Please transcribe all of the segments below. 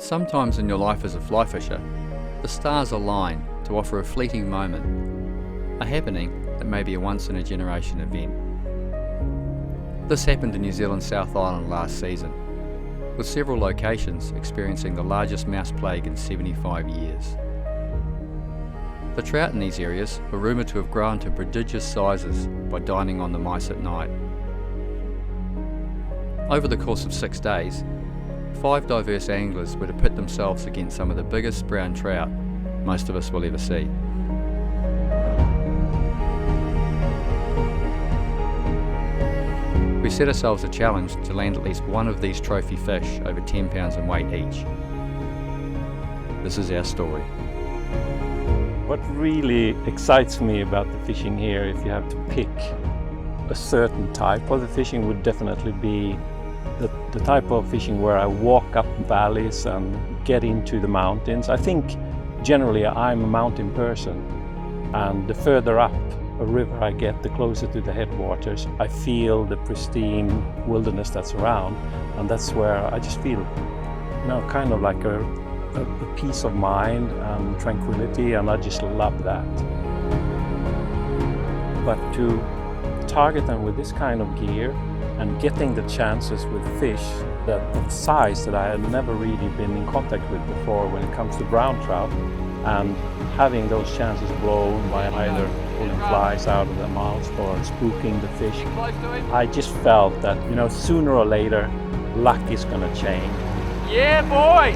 Sometimes in your life as a fly fisher, the stars align to offer a fleeting moment, a happening that may be a once-in-a-generation event. This happened in New Zealand's South Island last season, with several locations experiencing the largest mouse plague in 75 years. The trout in these areas were rumoured to have grown to prodigious sizes by dining on the mice at night. Over the course of 6 days, 5 diverse anglers were to pit themselves against some of the biggest brown trout most of us will ever see. We set ourselves a challenge to land at least one of these trophy fish over 10 pounds in weight each. This is our story. What really excites me about the fishing here, if you have to pick a certain type of the fishing, would definitely be the type of fishing where I walk up valleys and get into the mountains. I think generally I'm a mountain person, and the further up a river I get, the closer to the headwaters, I feel the pristine wilderness that's around, and that's where I just feel, kind of like a peace of mind and tranquility, and I just love that. But to target them with this kind of gear and getting the chances with fish that of size that I had never really been in contact with before when it comes to brown trout, and having those chances blown by either pulling flies out of their mouths or spooking the fish, I just felt that, sooner or later, luck is going to change. Yeah, boys!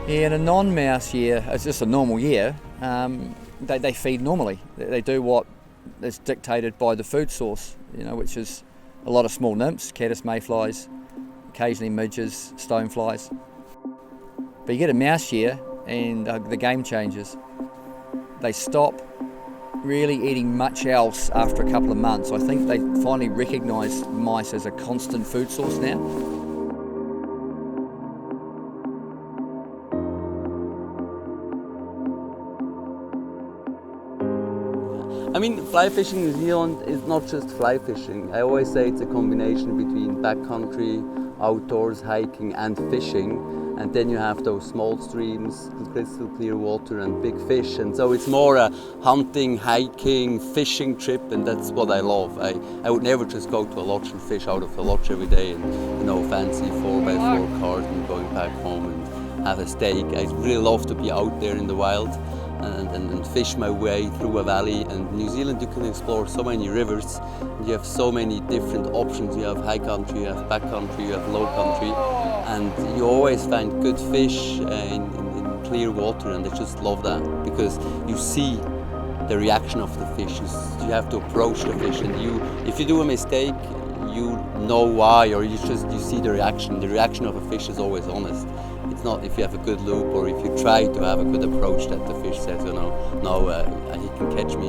Yeah, in a non-mouse year, it's just a normal year, they feed normally. They do what is dictated by the food source, which is a lot of small nymphs, caddis mayflies, occasionally midges, stoneflies. But you get a mouse year and the game changes. They stop really eating much else after a couple of months. I think they finally recognise mice as a constant food source now. I mean, fly fishing in New Zealand is not just fly fishing. I always say it's a combination between backcountry, outdoors, hiking and fishing. And then you have those small streams, crystal clear water and big fish. And so it's more a hunting, hiking, fishing trip, and that's what I love. I would never just go to a lodge and fish out of a lodge every day and, fancy 4x4 cars and going back home and have a steak. I really love to be out there in the wild and fish my way through a valley. And in New Zealand you can explore so many rivers, and you have so many different options. You have high country, you have backcountry, you have low country, and you always find good fish in clear water, and I just love that because you see the reaction of the fish. You have to approach the fish, and if you do a mistake, you know why, or you see the reaction. The reaction of a fish is always honest. It's not if you have a good loop or if you try to have a good approach that the fish says, no, he can catch me.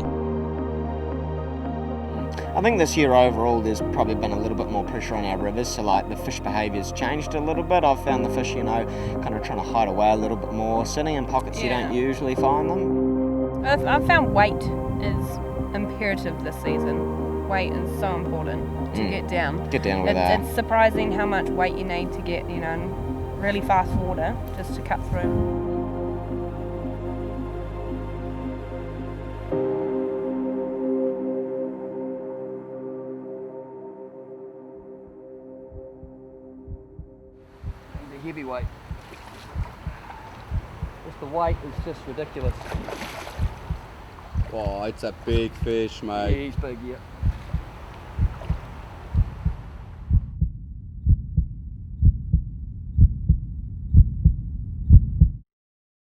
I think this year overall there's probably been a little bit more pressure on our rivers, so like the fish behaviour's changed a little bit. I've found the fish, kind of trying to hide away a little bit more, sitting in pockets you don't usually find them. I've found weight is imperative this season. Weight is so important to get down. Get down with that. It's surprising how much weight you need to get, in really fast water just to cut through. The heavyweight. Just the weight is just ridiculous. Wow, it's a big fish, mate. Yeah, he's big, yeah.